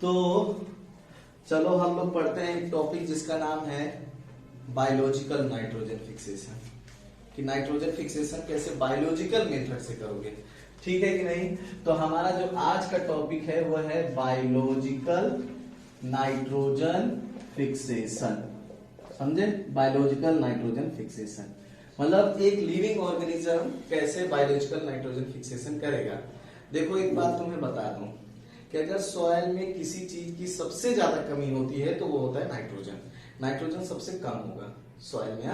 तो चलो हम लोग पढ़ते हैं एक टॉपिक जिसका नाम है बायोलॉजिकल नाइट्रोजन फिक्सेशन, कि नाइट्रोजन फिक्सेशन कैसे बायोलॉजिकल मेथड से करोगे, ठीक है कि नहीं। तो हमारा जो आज का टॉपिक है वह है बायोलॉजिकल नाइट्रोजन फिक्सेशन। समझे? बायोलॉजिकल नाइट्रोजन फिक्सेशन मतलब एक लिविंग ऑर्गेनिज्म कैसे बायोलॉजिकल नाइट्रोजन फिक्सेशन करेगा। देखो एक बात तुम्हें बता दूं कि अगर सॉइल में किसी चीज की सबसे ज्यादा कमी होती है तो वो होता है नाइट्रोजन। नाइट्रोजन सबसे कम होगा सॉइल में,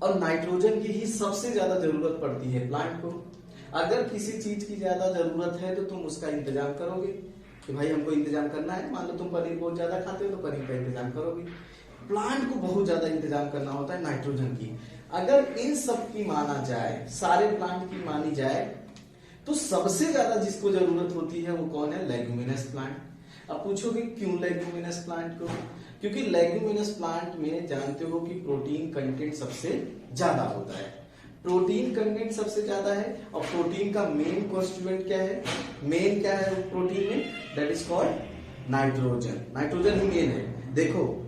और नाइट्रोजन की ही सबसे ज्यादा जरूरत पड़ती है प्लांट को। अगर किसी चीज की ज्यादा जरूरत है तो तुम उसका इंतजाम करोगे कि भाई हमको इंतजाम करना है। मान लो तुम पनीर बहुत ज्यादा खाते हो तो पनीर का इंतजाम करोगे। प्लांट को बहुत ज्यादा इंतजाम करना होता है नाइट्रोजन की। अगर इन सब की माना जाए, सारे प्लांट की मानी जाए, तो सबसे ज्यादा जिसको जरूरत होती है वो कौन है? Leguminous plant. अब पूछोगे क्यों लेग्यूमिनस प्लांट को? क्योंकि लेग्यूमिनस प्लांट में जानते हो कि प्रोटीन कंटेंट सबसे ज्यादा होता है। प्रोटीन कंटेंट सबसे ज्यादा है, और प्रोटीन का मेन कॉन्स्टिट्यूएंट क्या है? मेन क्या है प्रोटीन में? That is called nitrogen. Nitrogen he main है। देखो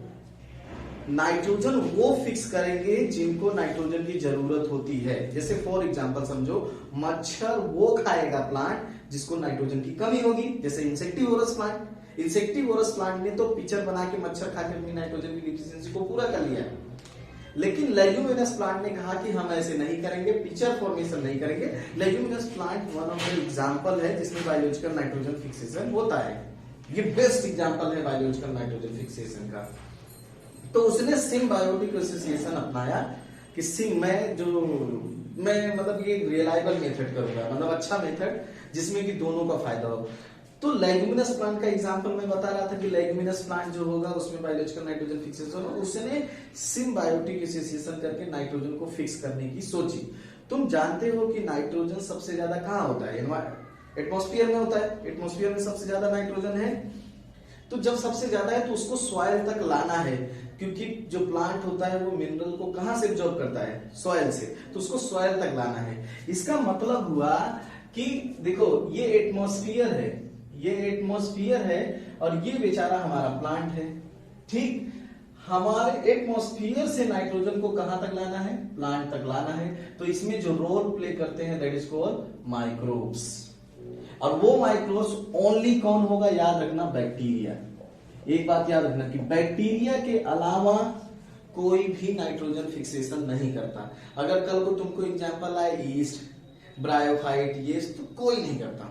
नाइट्रोजन वो फिक्स करेंगे जिनको नाइट्रोजन की जरूरत होती है। जैसे फॉर एग्जांपल समझो, मच्छर वो खाएगा प्लांट जिसको नाइट्रोजन की कमी होगी। जैसे इंसेक्टिवोरस प्लांट, इंसेक्टिवोरस प्लांट ने तो पिक्चर बना के मच्छर खा के अपनी नाइट्रोजन की डिफिशियंसी को पूरा कर लिया। लेकिन लेग्यूमिनस प्लांट ने कहा कि हम ऐसे नहीं करेंगे, पिक्चर फॉर्मेशन नहीं करेंगे। Leguminous plant one of the example है जिसमें बायोलॉजिकल नाइट्रोजन फिक्सेशन होता है। ये बेस्ट एग्जांपल है बायोलॉजिकल नाइट्रोजन फिक्सेशन का। तो उसने सिम्बायोटिक एसोसिएशन अपनाया कि मैं मतलब ये रिलायबल मेथड करूंगा, मतलब अच्छा मेथड जिसमें कि दोनों का फायदा हो। तो लेग्यूमिनस प्लांट का एग्जांपल मैं बता रहा था कि लेग्यूमिनस प्लांट जो होगा उसमें बायोलॉजिकल नाइट्रोजन फिक्सेशन हो, उसने सिम्बायोटिक एसोसिएशन करके नाइट्रोजन को फिक्स करने की सोची। तुम जानते हो कि नाइट्रोजन सबसे ज्यादा कहाँ होता है? एटमॉस्फेयर में होता है। एटमॉस्फेयर में सबसे ज्यादा नाइट्रोजन है। तो जब सबसे ज्यादा है तो उसको सॉइल तक लाना है, क्योंकि जो प्लांट होता है वो मिनरल को कहां से एब्जॉर्ब करता है? सॉइल से। तो उसको सॉइल तक लाना है। इसका मतलब हुआ कि देखो ये एटमॉस्फेयर है, ये एटमॉस्फेयर है, और ये बेचारा हमारा प्लांट है। ठीक, हमारे एटमॉस्फेयर से नाइट्रोजन को कहां तक लाना है? प्लांट तक लाना है। तो इसमें जो रोल प्ले करते हैं दैट इज कॉल्ड माइक्रोब्स। और वो माइक्रोब्स ओनली कौन होगा? याद रखना, बैक्टीरिया। एक बात याद रखना कि बैक्टीरिया के अलावा कोई भी नाइट्रोजन फिक्सेशन नहीं करता। अगर कल को तुमको एग्जांपल आए ईस्ट, ब्रायोफाइट, ये तो कोई नहीं करता,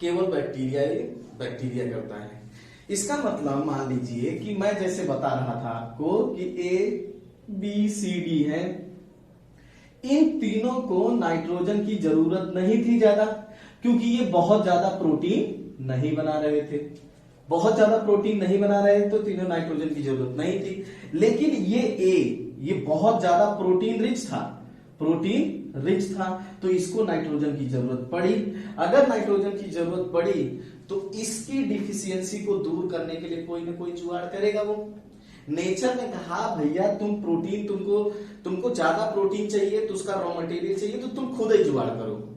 केवल बैक्टीरिया करता है। इसका मतलब मान लीजिए कि मैं जैसे बता रहा था आपको कि ABCD है, इन तीनों को नाइट्रोजन की जरूरत नहीं थी ज्यादा, क्योंकि ये बहुत ज्यादा प्रोटीन नहीं बना रहे थे। बहुत ज्यादा प्रोटीन नहीं बना रहे तो तीनों नाइट्रोजन की जरूरत नहीं थी। लेकिन ये बहुत ज्यादा प्रोटीन रिच था, तो इसको नाइट्रोजन की जरूरत पड़ी। अगर नाइट्रोजन की जरूरत पड़ी तो इसकी डिफिशियंसी को दूर करने के लिए कोई ना कोई जुगाड़ करेगा वो। नेचर ने कहा भैया तुमको ज्यादा प्रोटीन चाहिए तो उसका रॉ मटेरियल चाहिए, तो तुम खुद ही जुगाड़ करो।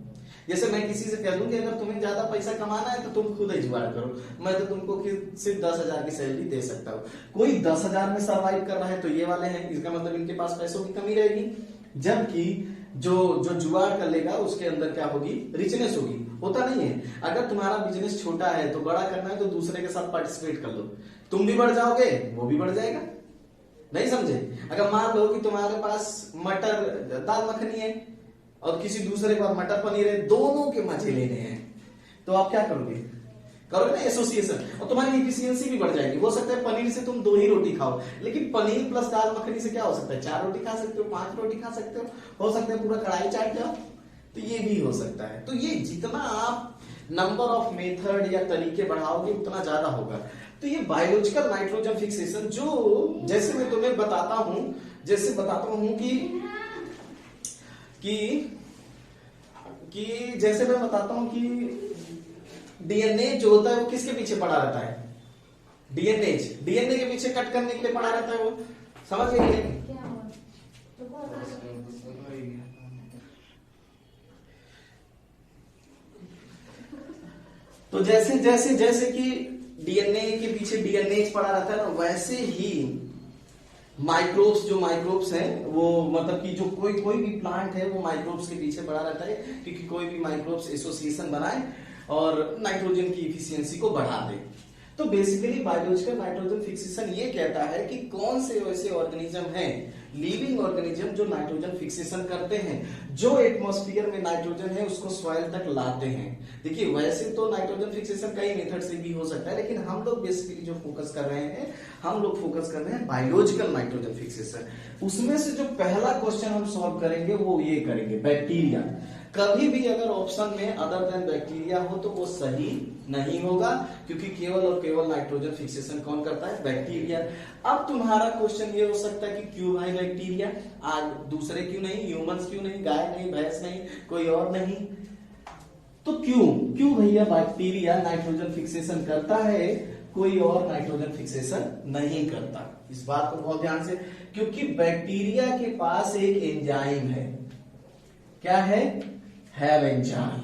जैसे मैं किसी से कह दूं कि अगर तुम्हें ज्यादा पैसा कमाना है तो तुम खुद ही जुगाड़ करो, मैं तो तुमको सिर्फ 10,000 की सैलरी दे सकता हूँ। कोई 10,000 में सर्वाइव कर रहा है तो ये वाले हैं, इसका मतलब इनके पास पैसों की कमी रहेगी। जबकि जो जुगाड़ कर लेगा उसके अंदर क्या होगी? रिचनेस होगी। होता नहीं है? अगर तुम्हारा बिजनेस छोटा है तो बड़ा करना है तो दूसरे के साथ पार्टिसिपेट कर लो, तुम भी बढ़ जाओगे, वो भी बढ़ जाएगा। नहीं समझे? अगर मान लो कि तुम्हारे पास मटर दाल मखनी है और किसी दूसरे के पास मटर पनीर है, दोनों के मजे लेने हैं, तो आप क्या करोगे ना? एसोसिएशन। और तुम्हारी एफिशिएंसी भी बढ़ जाएगी। हो सकता है पनीर से तुम 2 ही रोटी खाओ, लेकिन पनीर प्लस दाल मखनी से क्या हो सकता है? 4 रोटी खा सकते हो, 5 रोटी खा सकते हो सकता है पूरा कढ़ाई चाट जाओ, तो ये भी हो सकता है। तो ये जितना आप नंबर ऑफ मेथड या तरीके बढ़ाओगे उतना ज्यादा होगा। तो ये बायोलॉजिकल नाइट्रोजन फिक्सेशन जो जैसे मैं तुम्हें बताता हूं कि जैसे मैं बताता हूं कि डीएनए जो होता है वो किसके पीछे पड़ा रहता है? डीएनए के पीछे कट करने के लिए पड़ा रहता है। वो समझ गए? तो जैसे कि डीएनए के पीछे डीएनए पड़ा रहता है ना, वैसे ही माइक्रोब्स, जो माइक्रोब्स हैं वो मतलब कि जो कोई भी प्लांट है वो माइक्रोब्स के पीछे पड़ा रहता है, क्योंकि कोई भी माइक्रोब्स एसोसिएशन बनाए और नाइट्रोजन की इफिशियंसी को बढ़ा दे। तो बेसिकली बायोलॉजिकल नाइट्रोजन फिक्सेशन ये कहता है कि कौन से वैसे ऑर्गेनिज्म हैं, लिविंग ऑर्गेनिज्म, जो नाइट्रोजन फिक्सेशन करते हैं, जो एटमॉस्फेयर में नाइट्रोजन है उसको सॉइल तक लाते हैं। देखिए वैसे तो नाइट्रोजन फिक्सेशन कई मेथड से भी हो सकता है, लेकिन हम लोग बेसिकली जो फोकस कर रहे हैं, हम लोग फोकस कर रहे हैं बायोलॉजिकल नाइट्रोजन फिक्सेशन। उसमें से जो पहला क्वेश्चन हम सॉल्व करेंगे वो ये करेंगे, बैक्टीरिया। कभी भी अगर ऑप्शन में अदर देन बैक्टीरिया हो तो वो सही नहीं होगा, क्योंकि केवल और केवल नाइट्रोजन फिक्सेशन कौन करता है, बैक्टीरिया। अब तुम्हारा क्वेश्चन ये हो सकता है कि क्यों भाई बैक्टीरिया, आज दूसरे क्यों नहीं, ह्यूमंस क्यों नहीं, गाय नहीं, भैंस नहीं, कोई और नहीं, तो क्यों भैया बैक्टीरिया नाइट्रोजन फिक्सेशन करता है, कोई और नाइट्रोजन फिक्सेशन नहीं करता। इस बात को बहुत ध्यान से, क्योंकि बैक्टीरिया के पास एक एंजाइम है। क्या है एंजाइम।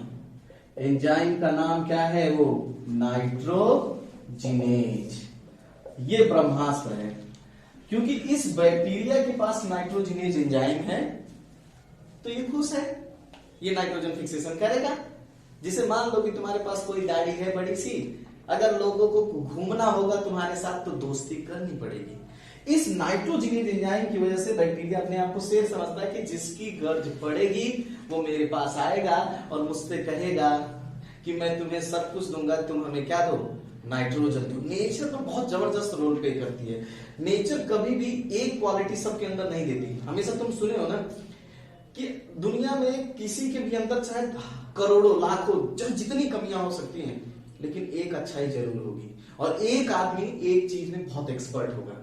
एंजाइम का नाम क्या है, वो नाइट्रोजिनेज। ये ब्रह्मास्त्र है, क्योंकि इस बैक्टीरिया के पास नाइट्रोजिनेज एंजाइम है, तो ये खुश है, ये नाइट्रोजन फिक्सेशन करेगा। जिसे मान लो कि तुम्हारे पास कोई गाड़ी है बड़ी सी, अगर लोगों को घूमना होगा तुम्हारे साथ तो दोस्ती करनी पड़ेगी। इस नाइट्रोजिनेज एंजाइम की वजह से बैक्टीरिया अपने आप को सेफ समझता है कि जिसकी गर्ज पड़ेगी वो मेरे पास आएगा और मुझसे कहेगा कि मैं तुम्हें सब कुछ दूंगा, तुम हमें क्या दो, नाइट्रोजन दो। नेचर तो बहुत जबरदस्त रोल प्ले करती है। नेचर कभी भी एक क्वालिटी सबके अंदर नहीं देती। हमेशा तुम सुने हो ना कि दुनिया में किसी के भी अंदर चाहे करोड़ों लाखों जितनी कमियां हो सकती हैं, लेकिन एक अच्छाई जरूर होगी, और एक आदमी एक चीज में बहुत एक्सपर्ट होगा।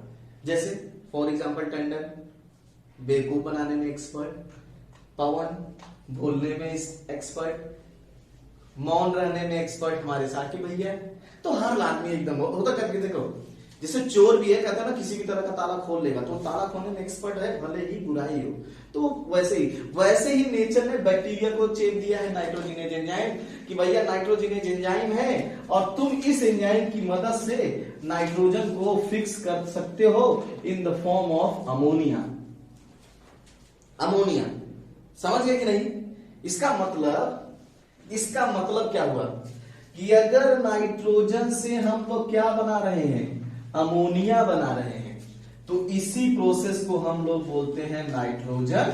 जैसे फॉर एग्जाम्पल टंडन बेवकूफ बनाने में एक्सपर्ट, पवन बोलने में एक्सपर्ट, मौन रहने में एक्सपर्ट हमारे साकी भैया। तो हर आदमी एकदम होता करके देखो, जैसे चोर भी है, कहता है ना किसी भी तरह का ताला खोल लेगा, तो ताला खोलने में एक्सपर्ट है, भले ही बुराई हो। तो वैसे ही नेचर ने बैक्टीरिया को चेप दिया है नाइट्रोजिनेज एंजाइम कि भैया नाइट्रोजिनेज एंजाइम है और तुम इस एंजाइम की मदद से नाइट्रोजन को फिक्स कर सकते हो in the form of ammonia. Ammonia समझ गए कि नहीं? इसका मतलब क्या हुआ कि अगर नाइट्रोजन से हम लोग क्या बना रहे हैं, अमोनिया बना रहे हैं, तो इसी प्रोसेस को हम लोग बोलते हैं नाइट्रोजन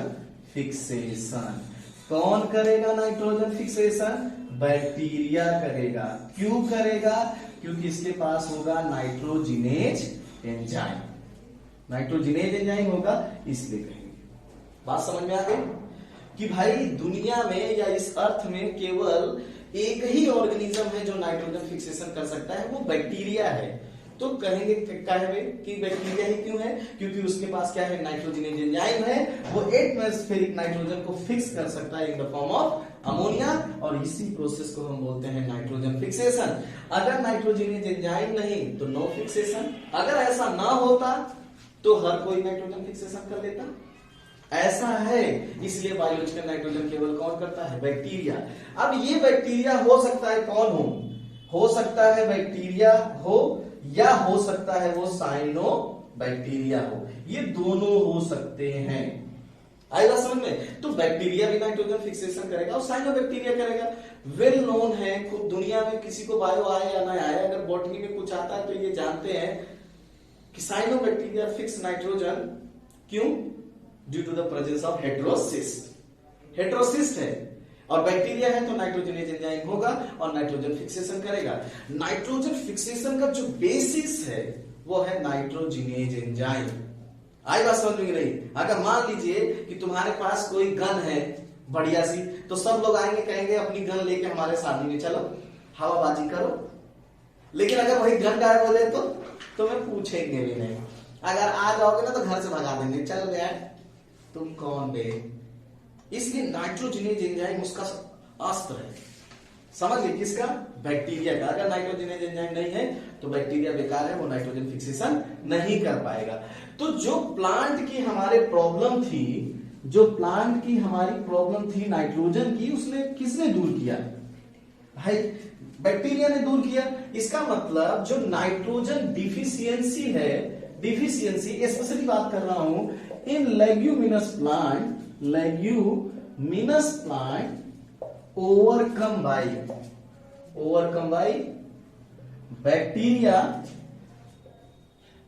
फिक्सेशन। कौन करेगा नाइट्रोजन फिक्सेशन? बैक्टीरिया करेगा। क्यों करेगा? क्योंकि इसके पास होगा नाइट्रोजिनेज एंजाइम। नाइट्रोजिनेज एंजाइम होगा, इसलिए कहेंगे। बात समझ में आ गई कि भाई दुनिया में या इस अर्थ में केवल एक ही ऑर्गेनिज्म है जो नाइट्रोजन फिक्सेशन कर सकता है, वो बैक्टीरिया है। तो कहेंगे क्या है कि बैक्टीरिया ही क्यों है? क्योंकि उसके पास क्या है, नाइट्रोजिनेज एंजाइम है, वो एटमॉस्फेरिक नाइट्रोजन को फिक्स कर सकता है in the form of ammonia, और इसी प्रोसेस को हम बोलते हैं नाइट्रोजन फिक्सेशन। अगर नाइट्रोजिनेज एंजाइम नहीं तो नो फिक्सेशन। अगर ऐसा ना होता तो हर कोई नाइट्रोजन फिक्सेशन कर लेता। ऐसा है, इसलिए बायोलॉजिकल नाइट्रोजन केवल कौन करता है? बैक्टीरिया। अब ये बैक्टीरिया हो सकता है कौन हो सकता है बैक्टीरिया हो, या हो सकता है वो साइनो बैक्टीरिया हो। ये दोनों हो सकते हैं। आएगा समझ में? तो बैक्टीरिया भी नाइट्रोजन फिक्सेशन करेगा और साइनो बैक्टीरिया करेगा। वेल नोन है, खुद दुनिया में किसी को बायो आए या ना आए, अगर बॉटनी में कुछ आता है तो ये जानते हैं कि साइनो बैक्टीरिया फिक्स नाइट्रोजन। क्यों? Due to the presence of heterocyst. Heterocyst है और बैक्टीरिया है तो नाइट्रोजनेज एंजाइम होगा और नाइट्रोजन फिक्सेशन करेगा। नाइट्रोजन फिक्सेशन का जो बेसिस है वो है नाइट्रोजनेज एंजाइम। आई बात समझ में नहीं? अगर मान लीजिए कि तुम्हारे पास कोई गन है बढ़िया सी, तो सब लोग आएंगे कहेंगे अपनी गन लेके हमारे शादी में चलो हवाबाजी करो, लेकिन अगर वही गन गायब हो जाए तो तुम्हें पूछेंगे भी नहीं। अगर आ जाओगे ना तो घर से भगा देंगे, चल यार तुम कौन बे। इसलिए नाइट्रोजनेज एंजाइम उसका अस्त्र है। समझ गए? किसका? बैक्टीरिया का। अगर नाइट्रोजनेज एंजाइम नहीं है तो बैक्टीरिया बेकार है, वो नाइट्रोजन फिक्सेशन नहीं कर पाएगा। तो जो प्लांट की हमारी प्रॉब्लम थी नाइट्रोजन की, उसने किसने दूर किया? भाई बैक्टीरिया ने दूर किया। इसका मतलब जो नाइट्रोजन डिफिशियंसी है, डिफिशियंसी स्पेशली बात कर रहा हूं in leguminous plant overcome by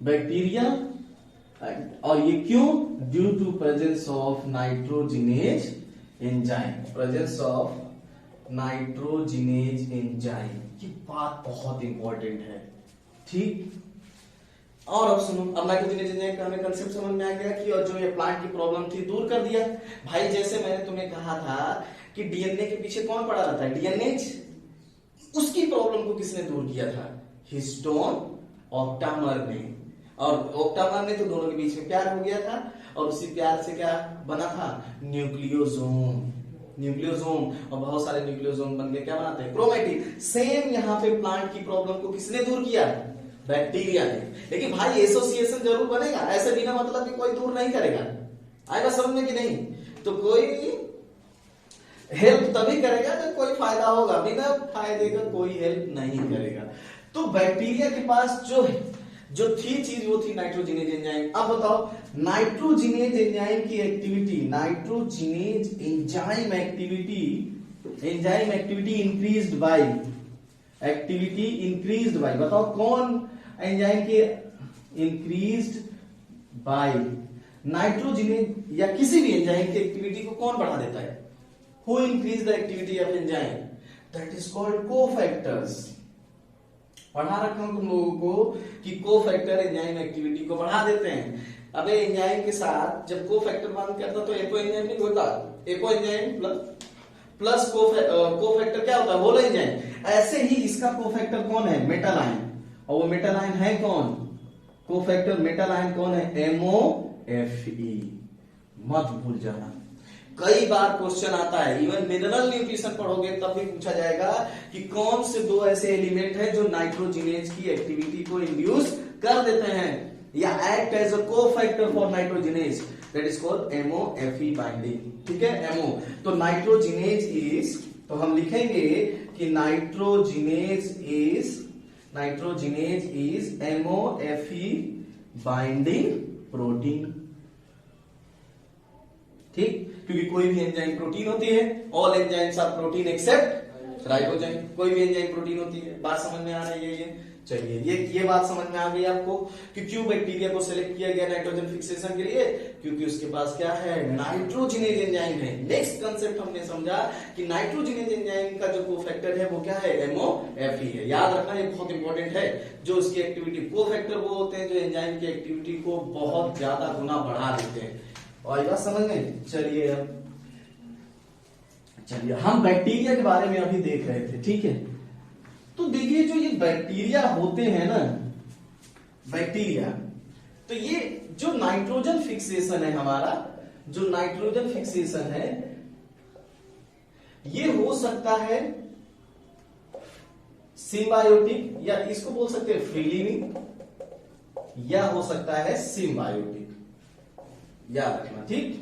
bacteria और ये क्यों? Due to presence of nitrogenase enzyme. ये बात बहुत इंपॉर्टेंट है, ठीक। और अब सुनो, अब नाइट्रोजिनेज एंजाइम का हमें कंसेप्ट समझ में आ गया कि और जो ये प्लांट की प्रॉब्लम थी दूर कर दिया। भाई जैसे मैंने तुम्हें कहा था कि डीएनए के पीछे कौन पड़ा रहता है? डीएनएज। उसकी प्रॉब्लम को किसने दूर किया था? हिस्टोन ऑक्टामर ने। और ऑक्टामर ने तो दोनों के बीच में प्यार हो गया था, और उसी प्यार से क्या बना था? न्यूक्लियोसोम। और बहुत सारे न्यूक्लियोसोम बन के क्या बनाते हैं? क्रोमैटिन। सेम यहाँ पे प्लांट की प्रॉब्लम को किसने दूर किया? बैक्टीरिया ने। लेकिन भाई एसोसिएशन जरूर बनेगा, ऐसे बिना मतलब कि कोई दूर नहीं करेगा। आएगा समझ में कि नहीं? तो कोई हेल्प तभी करेगा जब कोई फायदा होगा, बिना फायदे का कोई हेल्प नहीं करेगा। तो बैक्टीरिया के पास जो थी चीज वो थी नाइट्रोजिनेज एंजाइम। अब बताओ नाइट्रोजिनेज एंजाइम की activity, enzyme activity increased by, बताओ कौन एंजाइम के इंक्रीज्ड बाय? नाइट्रोजिनेज या किसी भी एंजाइम की एक्टिविटी को कौन बढ़ा देता है? Who increase the activity of enzyme? That is called cofactors. पढ़ा रखा हूं तुम लोगों को कि कोफैक्टर एंजाइम एक्टिविटी को बढ़ा देते हैं। अब एंजाइम के साथ जब कोफैक्टर बात करता तो एपो एंजाइम नहीं होता, एपो एंजाइम प्लस कोफैक्टर क्या होता है? Holo enzyme. ऐसे ही इसका कोफैक्टर कौन है? Metal ion. और वो मेटल आयन है कौन? कोफैक्टर मेटल आयन कौन है? MOFE। मत भूल जाना, कई बार क्वेश्चन आता है, इवन मिनरल न्यूट्रिशन पढ़ोगे तब भी पूछा जाएगा कि कौन से दो ऐसे एलिमेंट हैं जो नाइट्रोजिनेज की एक्टिविटी को इंड्यूस कर देते हैं या act as a cofactor for nitrogenase, that is called MOFE binding. ठीक है, MO। तो नाइट्रोजिनेज इज, तो हम लिखेंगे कि nitrogenase is MOFE binding protein. ठीक, क्योंकि कोई भी एंजाइम प्रोटीन होती है। All enzymes are protein except ribozyme. कोई भी एंजाइम प्रोटीन होती है। बात समझ में आ रही है? ये चलिए, ये बात समझ में आ गई आपको कि क्यों बैक्टीरिया को सिलेक्ट किया गया नाइट्रोजन फिक्सेशन के लिए? क्योंकि उसके पास क्या है? नाइट्रोजिनेज एंजाइम है। नेक्स्ट कंसेप्ट हमने समझा कि नाइट्रोजिनेज एंजाइम का जो कोफैक्टर है वो क्या है? MOFE है। याद रखना, ये बहुत इंपॉर्टेंट है। जो उसकी एक्टिविटी, कोफैक्टर वो होते हैं जो एंजाइम की एक्टिविटी को बहुत ज्यादा गुना बढ़ा देते हैं। और ये बात समझ में? चलिए हम बैक्टीरिया के बारे में अभी देख रहे थे, ठीक है। तो देखिए जो ये बैक्टीरिया होते हैं ना, बैक्टीरिया, तो ये जो नाइट्रोजन फिक्सेशन है हमारा, जो नाइट्रोजन फिक्सेशन है ये हो सकता है सिम्बायोटिक, या इसको बोल सकते हैं फ्री लिविंग, या हो सकता है सिम्बायोटिक। याद रखना, ठीक।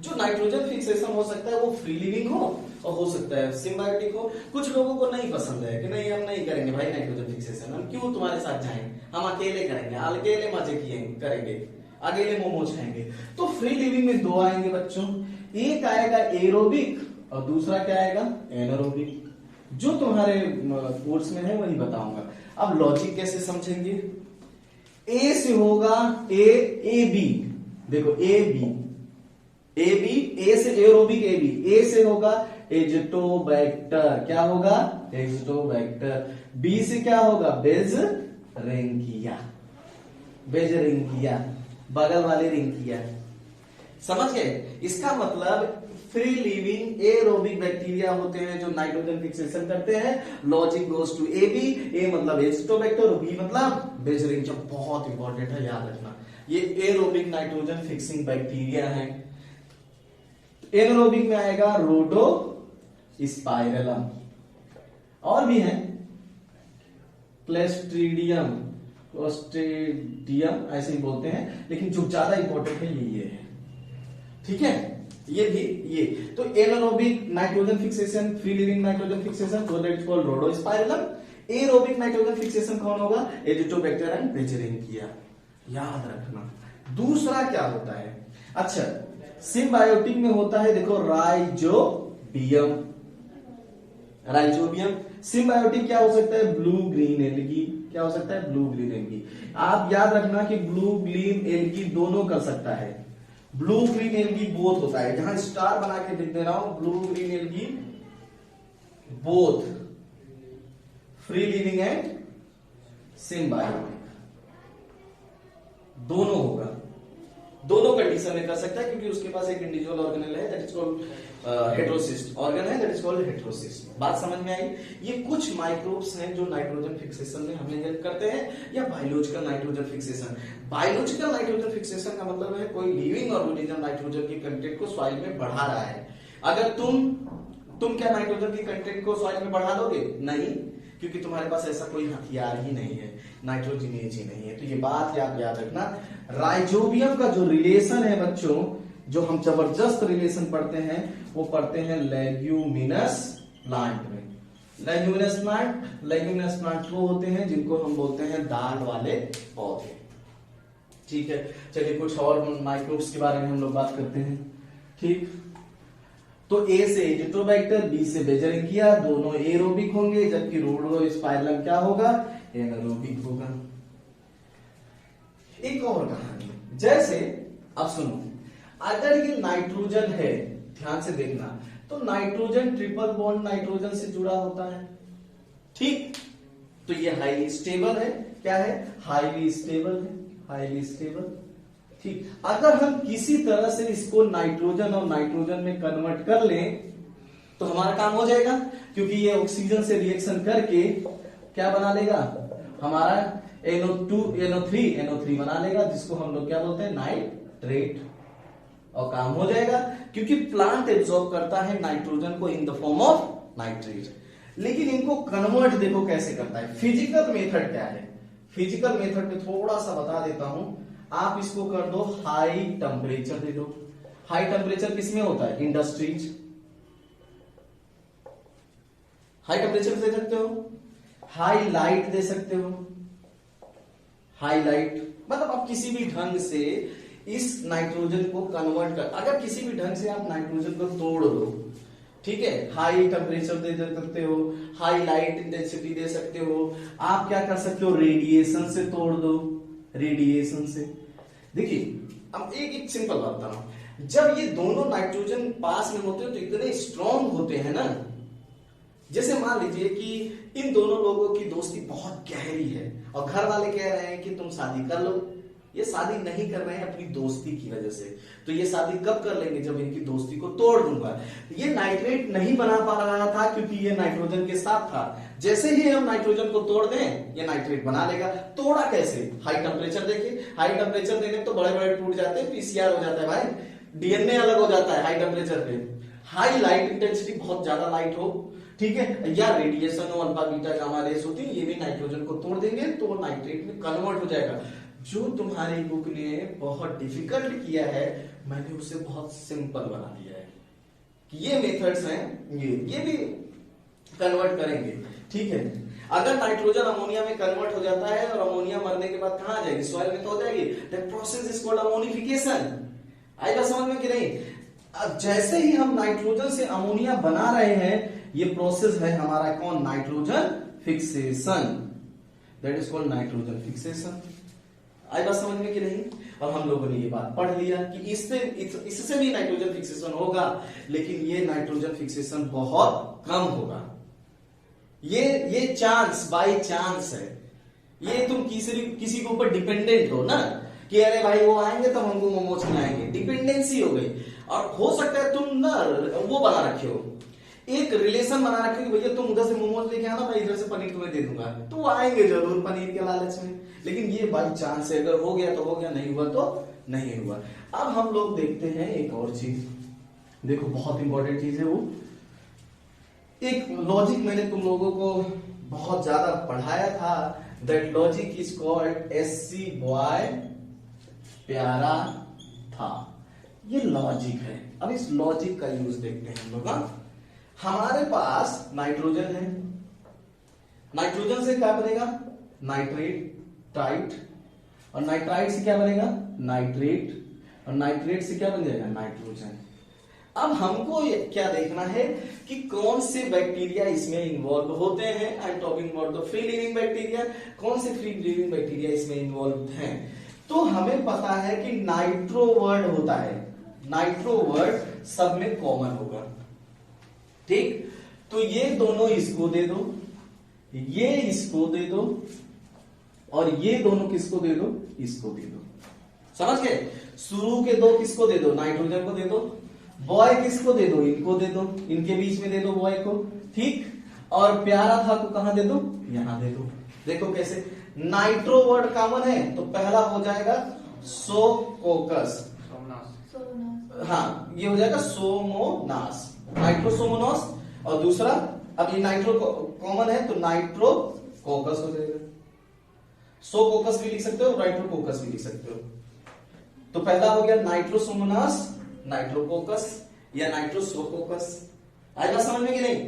जो नाइट्रोजन फिक्सेशन हो सकता है वो फ्री लिविंग हो और हो सकता है सिम्बायोटिक हो। कुछ लोगों को नहीं पसंद है कि नहीं हम नहीं करेंगे भाई नाइट्रोजन फिक्सेशन, हम क्यों तुम्हारे साथ जाएंगे, हम अकेले करेंगे, अकेले मजे करेंगे, अकेले मोमोज खाएंगे। तो फ्री लिविंग में दो आएंगे बच्चों, एक आएगा एरोबिक और दूसरा क्या आएगा? एनारोबिक। जो तुम्हारे कोर्स में है वही बताऊंगा। अब लॉजिक कैसे समझेंगे? ए से होगा ए बी, देखो ए बी, ए से एरोबिक ए से होगा एजोटोबैक्टर, क्या होगा? एजोटोबैक्टर। बी से क्या होगा? बेजरेंकिया, बगल वाले रिंकिया। समझ गए? इसका मतलब फ्री लिविंग एरोबिक बैक्टीरिया होते हैं जो नाइट्रोजन फिक्सेशन करते हैं। Logic goes to A B, A मतलब एजोटोबैक्टर, बी मतलब बेजरेंकिया। बहुत इंपॉर्टेंट है, याद रखना। ये एरोबिक नाइट्रोजन फिक्सिंग बैक्टीरिया है। एनारोबिक में आएगा रोडो स्पाइरलम, और भी है क्लेस्ट्रीडियम ऐसे ही बोलते हैं, लेकिन जो ज्यादा इंपॉर्टेंट है ये है। ठीक है, ये भी ये तो anaerobic nitrogen fixation, free living nitrogen fixation, तो that is called rhodospirillum. Aerobic nitrogen fixation कौन होगा? एजिटोबैक्टर एंड बेचेरिंकिया, याद रखना। दूसरा क्या होता है? अच्छा, सिम्बायोटिक में होता है देखो राइजोबियम। राइजोबियम सिम्बायोटिक क्या हो सकता है? Blue green algae. क्या हो सकता है? Blue green algae. आप याद रखना कि ब्लू ग्रीन एल्गी दोनों कर सकता है। ब्लू ग्रीन एल्गी बोथ होता है, जहां स्टार बना के लिख दे रहा हूं, blue green algae both, free living and symbiotic, दोनों होगा, दोनों कंडीशन में कर सकता है, क्योंकि उसके पास एक इंडिविजुअल ऑर्गेनल है that is called heterocyst, organ है दैट इज कॉल्ड हेटेरोसिस्ट। बात समझ में आई? ये कुछ माइक्रोब्स हैं जो नाइट्रोजन फिक्सेशन में हमें हेल्प करते हैं, या biological nitrogen fixation. Biological nitrogen fixation का मतलब है कोई लिविंग ऑर्गेनिज्म नाइट्रोजन की कंटेंट को सॉइल में बढ़ा रहा है। अगर तुम क्या नाइट्रोजन की कंटेंट को सॉइल में बढ़ा दोगे? नहीं, क्योंकि तुम्हारे पास ऐसा कोई हथियार ही नहीं है, नाइट्रोजनेज ही नहीं है। तो ये बात आप याद रखना। राइजोबियम का जो रिलेशन है बच्चों, जो हम जबरदस्त रिलेशन पढ़ते हैं, वो पढ़ते हैं लेग्यूमिनस प्लांट में। लेग्यूमिनस प्लांट वो होते हैं जिनको हम बोलते हैं दाल वाले पौधे। ठीक है, चलिए कुछ और माइक्रोब्स के बारे में हम लोग बात करते हैं। ठीक, तो ए से एजिटोबैक्टर, बी से बेचेरिंकिया, दोनों एरोबिक होंगे, जबकि रोडोस्पाइरलम क्या होगा? एनारोबिक होगा। एक और कहानी, जैसे अब सुनो, अगर ये नाइट्रोजन है, ध्यान से देखना, तो नाइट्रोजन ट्रिपल बॉन्ड नाइट्रोजन से जुड़ा होता है। ठीक, तो ये हाईली स्टेबल है। क्या है? हाईली स्टेबल है, हाईली स्टेबल। ठीक, अगर हम किसी तरह से इसको नाइट्रोजन और नाइट्रोजन में कन्वर्ट कर लें तो हमारा काम हो जाएगा, क्योंकि ये ऑक्सीजन से रिएक्शन करके क्या बना लेगा? हमारा NO2 NO3 बना लेगा, जिसको हम लोग क्या बोलते हैं? नाइट्रेट। और काम हो जाएगा, क्योंकि प्लांट एब्जॉर्ब करता है नाइट्रोजन को in the form of nitrate. लेकिन इनको कन्वर्ट देखो कैसे करता है। फिजिकल मेथड क्या है? फिजिकल मेथड में थोड़ा सा बता देता हूं। आप इसको कर दो हाई टेम्परेचर दे दो। हाई टेम्परेचर किसमें होता है? इंडस्ट्रीज। हाई टेम्परेचर दे सकते हो, हाई लाइट दे सकते हो। हाई लाइट मतलब आप किसी भी ढंग से इस नाइट्रोजन को कन्वर्ट कर, अगर किसी भी ढंग से आप नाइट्रोजन को तोड़ दो, ठीक है, हाई टेम्परेचर दे सकते हो, हाई लाइट इंटेंसिटी दे सकते हो। आप क्या कर सकते हो? रेडिएशन से तोड़ दो, रेडिएशन से। देखिए, अब एक सिंपल बात बता रहा हूं, जब ये दोनों नाइट्रोजन पास में होते हैं तो इतने स्ट्रांग होते हैं ना। जैसे मान लीजिए कि इन दोनों लोगों की दोस्ती बहुत गहरी है और घर वाले कह रहे हैं कि तुम शादी कर लो। ये शादी नहीं कर रहे हैं अपनी दोस्ती की वजह से, तो ये शादी कब कर लेंगे? जब इनकी दोस्ती को तोड़ दूंगा। ये नाइट्रेट नहीं बना पा रहा था क्योंकि ये नाइट्रोजन के साथ था। जैसे ही हम नाइट्रोजन को तोड़ दें, ये नाइट्रेट बना लेगा। तोड़ा कैसे? हाई टेम्परेचर देखिए, हाई टेम्परेचर देने तो बड़े बड़े टूट जाते हैं, पीसीआर हो जाता है भाई, डीएनए अलग हो जाता है हाई टेम्परेचर पे। हाई लाइट इंटेंसिटी, बहुत ज्यादा लाइट हो, ठीक है, या रेडिएशन हो, अल्फा बीटा गामा रेस होती है, ये भी नाइट्रोजन को तोड़ देंगे तो वो नाइट्रेट में कन्वर्ट हो जाएगा। जो तुम्हारी बुक ने बहुत डिफिकल्ट किया है, मैंने उसे बहुत सिंपल बना दिया है कि ये मेथड्स हैं, ये भी कन्वर्ट करेंगे। ठीक है, अगर नाइट्रोजन अमोनिया में कन्वर्ट हो जाता है और अमोनिया मरने के बाद कहां जाएगी? सॉइल में तो हो जाएगी। That process is called ammonification. आएगा समझ में कि नहीं? जैसे ही हम नाइट्रोजन से अमोनिया बना रहे हैं, ये प्रोसेस है हमारा कौन? Nitrogen fixation. That is called nitrogen fixation. आई बात समझ में कि नहीं? और हम लोगों ने ये बात पढ़ लिया कि इससे भी नाइट्रोजन फिक्सेशन होगा, लेकिन ये नाइट्रोजन फिक्सेशन बहुत कम होगा। ये चांस बाय चांस है। ये तुम किसी के ऊपर डिपेंडेंट हो ना, कि अरे भाई वो आएंगे तो हमको मोमोज खिलाएंगे, डिपेंडेंसी हो गई। और हो सकता है तुम ना वो बना रखे हो, एक रिलेशन बना रखे कि भैया तुम उधर से मोमोज लेके आना, मैं इधर से पनीर तुम्हें दे दूंगा, तो वो आएंगे जरूर पनीर के लालच में। लेकिन ये बाई चांस है, अगर हो गया तो हो गया, नहीं हुआ तो नहीं हुआ। अब हम लोग देखते हैं एक और चीज, देखो बहुत इंपॉर्टेंट चीज है वो। एक लॉजिक मैंने तुम लोगों को बहुत ज्यादा पढ़ाया था, that logic is called SC boy प्यारा था। ये लॉजिक है। अब इस लॉजिक का यूज देखते हैं हम लोग। हमारे पास नाइट्रोजन है, नाइट्रोजन से क्या बनेगा नाइट्रेट टाइट, और नाइट्राइट से क्या बनेगा नाइट्रेट, और नाइट्रेट से क्या बन जाएगा नाइट्रोजन। अब हमको क्या देखना है कि कौन से बैक्टीरिया इसमें इन्वॉल्व होते हैं। I am talking about the free living bacteria. कौन से फ्री लिविंग बैक्टीरिया इसमें इन्वॉल्व हैं? तो हमें पता है कि नाइट्रो वर्ड होता है, नाइट्रो वर्ड सब में कॉमन होगा, ठीक। तो ये दोनों इसको दे दो, ये इसको दे दो, और ये दोनों किसको दे दो, इसको दे दो। समझ गए? शुरू के दो किसको दे दो, नाइट्रोजन को दे दो, बॉय किसको दे दो, इनको दे दो, इनके बीच में दे दो बॉय को, ठीक। और प्यारा था को कहां दे दो, यहां दे दो। देखो कैसे, नाइट्रो वर्ड कॉमन है तो पहला हो जाएगा सोकोकस, हाँ ये हो जाएगा सोमोनास, नाइट्रोसोमोनास। और दूसरा, अब ये नाइट्रो कॉमन है तो नाइट्रोकोकस हो जाएगा। सोकोकस भी लिख सकते हो, नाइट्रोकोकस भी लिख सकते हो। तो पहला हो गया नाइट्रोसोमोनास, नाइट्रोकोकस या नाइट्रोसोकोकस। आई बात समझ में कि नहीं?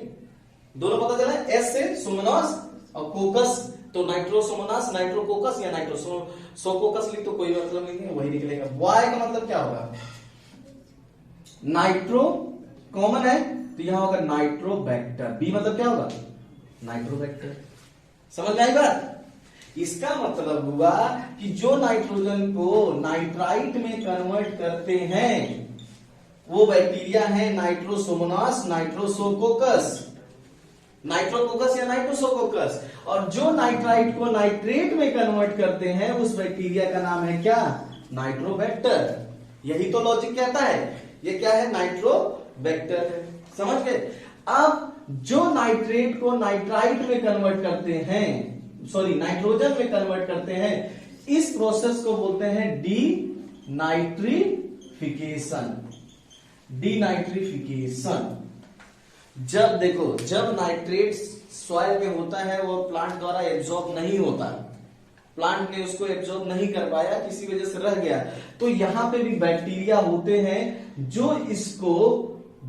दोनों पता चला, एस से सोमोनास और कोकस, तो नाइट्रोसोमोनास, नाइट्रोकोकस या नाइट्रोसोकोकस लिख तो कोई मतलब नहीं है, वही निकलेगा। वाई का मतलब क्या होगा, नाइट्रो कॉमन है तो यहां होगा नाइट्रोबैक्टर। बी मतलब क्या होगा, नाइट्रोबैक्टर। समझ में आई बात? इसका मतलब हुआ कि जो नाइट्रोजन को नाइट्राइट में कन्वर्ट करते हैं वो बैक्टीरिया है नाइट्रोसोमोनास, नाइट्रोसोकोकस, नाइट्रोकोकस या नाइट्रोसोकोकस। और जो नाइट्राइट को नाइट्रेट में कन्वर्ट करते हैं उस बैक्टीरिया का नाम है क्या, नाइट्रोबैक्टर। यही तो लॉजिक कहता है। ये क्या है, नाइट्रोबैक्टर है। समझ गए? अब जो नाइट्रेट को नाइट्राइट में कन्वर्ट करते हैं, सॉरी नाइट्रोजन में कन्वर्ट करते हैं, इस प्रोसेस को बोलते हैं डीनाइट्रिफिकेशन। डीनाइट्रिफिकेशन। जब देखो, जब नाइट्रेट सॉइल में होता है वो प्लांट द्वारा एब्जॉर्ब नहीं होता, प्लांट ने उसको एब्जॉर्ब नहीं कर पाया, किसी वजह से रह गया, तो यहां पे भी बैक्टीरिया होते हैं जो इसको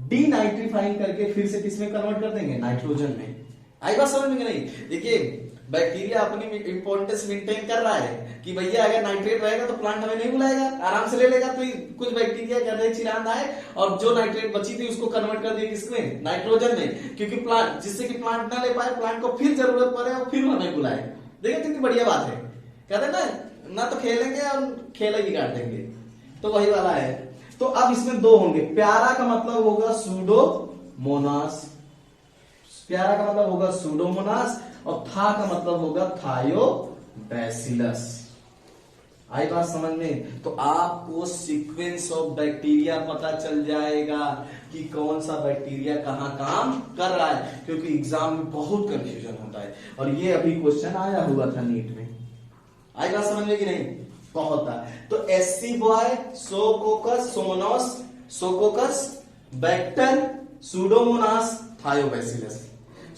डीनाइट्रीफाइंग करके फिर से किसमें कन्वर्ट कर देंगे, नाइट्रोजन में। आई बात समझ में नहीं? देखिए बैक्टीरिया अपनी इंपॉर्टेंस मेंटेन कर रहा है कि भैया अगर नाइट्रेट रहेगा तो प्लांट हमें नहीं बुलाएगा, आराम से ले लेगा। तो कुछ बैक्टीरिया कर रहे चिरांद आए और जो नाइट्रेट बची थी उसको कन्वर्ट कर दिया किसमें, नाइट्रोजन में, क्योंकि प्लांट, जिससे कि प्लांट ना ले पाए, प्लांट को फिर जरूरत पड़े और फिर हमें बुलाए। देखिए कितनी बढ़िया बात है। कहते ना तो खेलेंगे और खेल ही बिगाड़ देंगे, तो वही वाला है। तो अब इसमें दो होंगे, प्यारा का मतलब होगा सूडोमोनास, प्यारा का मतलब होगा सूडोमोनास, और था का मतलब होगा थायोबैसिलस। आई बात समझ में? तो आपको सीक्वेंस ऑफ बैक्टीरिया पता चल जाएगा कि कौन सा बैक्टीरिया कहां काम कर रहा है, क्योंकि एग्जाम में बहुत कंफ्यूजन होता है और ये अभी क्वेश्चन आया हुआ था नीट में। आई बात समझ में कि नहीं? बहुत था। तो एससी बॉय, सोकोकस, सोमोनास, सोकोकस, बैक्टर, सूडोमोनास, थायोबैसिलस।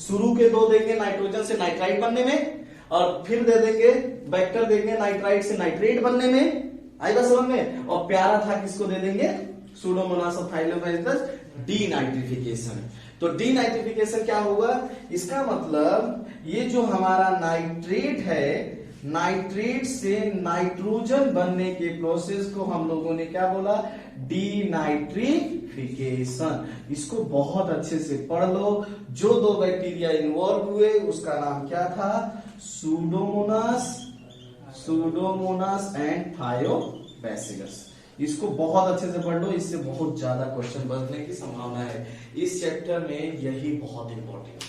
शुरू के दो देंगे नाइट्रोजन से नाइट्राइट बनने में, और फिर दे देंगे बैक्टर देंगे नाइट्राइट से नाइट्रेट बनने में। आई बात समझ में? और प्यारा था किसको दे देंगे, सूडोमोनास और थायोबैसिलस, डीनाइट्रिफिकेशन। तो डीनाइट्रिफिकेशन क्या होगा, इसका मतलब ये जो हमारा नाइट्रेट है, नाइट्रेट से नाइट्रोजन बनने के प्रोसेस को हम लोगों ने क्या बोला, डीनाइट्रिफिकेशन। इसको बहुत अच्छे से पढ़ लो। जो दो बैक्टीरिया इन्वॉल्व हुए उसका नाम क्या था, सूडोमोनास, सूडोमोनास एंड थायोबैसिलस। इसको बहुत अच्छे से पढ़ लो, इससे बहुत ज्यादा क्वेश्चन बनने की संभावना है। इस चैप्टर में यही बहुत इंपॉर्टेंट है।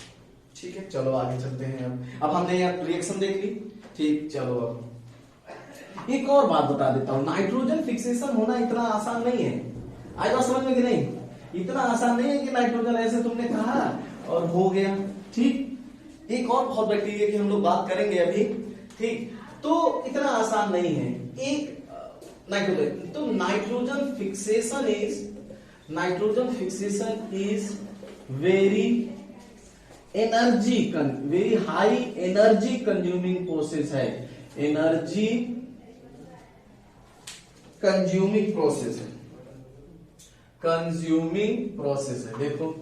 ठीक है, चलो आगे चलते हैं। अब हमने यहाँ रिएक्शन देख ली, ठीक। चलो अब एक और बात बता देता हूं, नाइट्रोजन फिक्सेशन होना इतना आसान नहीं है। आज बात समझ में कि नहीं? इतना आसान नहीं है कि नाइट्रोजन ऐसे तुमने कहा और हो गया, ठीक। एक और बहुत बैक्टीरिया की हम लोग बात करेंगे अभी, ठीक। तो इतना आसान नहीं है एक नाइट्रोजन। तो nitrogen fixation is very very high energy consuming process है, एनर्जी कंज्यूमिंग प्रोसेस है, कंज्यूमिंग प्रोसेस है। देखो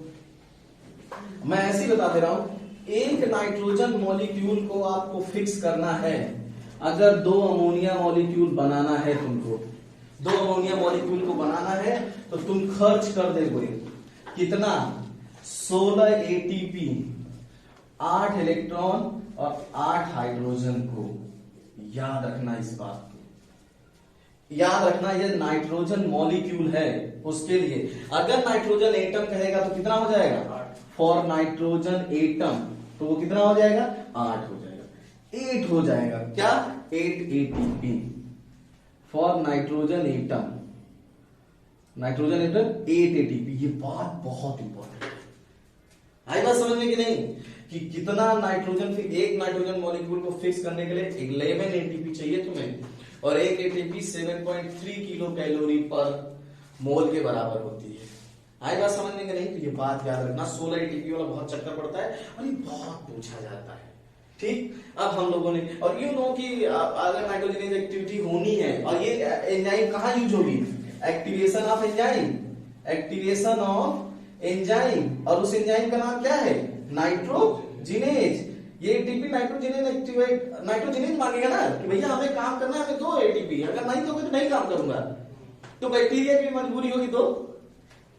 मैं ऐसे ही बता दे रहा हूं, एक नाइट्रोजन मॉलिक्यूल को आपको फिक्स करना है, अगर 2 अमोनिया मॉलिक्यूल बनाना है, तुमको 2 अमोनिया मॉलिक्यूल को बनाना है तो तुम खर्च कर दोगे कितना, 16 एटीपी, 8 इलेक्ट्रॉन और 8 हाइड्रोजन को। याद रखना इस बात को, याद रखना ये नाइट्रोजन मॉलिक्यूल है, उसके लिए अगर नाइट्रोजन एटम कहेगा तो कितना हो जाएगा, फॉर नाइट्रोजन एटम तो वो कितना हो जाएगा, 8 हो जाएगा, 8 हो जाएगा, क्या 8 ATP for nitrogen atom, nitrogen atom 8 ATP. ये बात बहुत इंपॉर्टेंट है, आई बात समझ में कि नहीं, कि कितना नाइट्रोजन, एक नाइट्रोजन मॉलिक्यूल को फिक्स करने के लिए 11 एटीपी चाहिए तुम्हें, और 1 एटीपी 7.3 किलो कैलोरी पर मोल के बराबर होती है। आई बात समझ में कि नहीं, तो ये बात याद रखना, 16 एटीपी वाला बहुत चक्कर पड़ता है और ये बहुत पूछा जाता है। ठीक, अब हम लोगों ने, और यू नो कि अगर नाइट्रोजन एक्टिविटी होनी है, और ये एंजाइम कहाँ यूज होगी, activation of enzyme, activation of enzyme, और उस एंजाइम का नाम क्या है, नाइट्रोजिनेज। ये एटीपी नाइट्रोजिनेज एक्टिवेट, नाइट्रोजिनेज मांगेगा ना कि भैया हमें काम करना है, हमें 2 एटीपी, अगर नहीं दोगे तो नहीं काम करूंगा, तो बैक्टीरिया की मजबूरी होगी। तो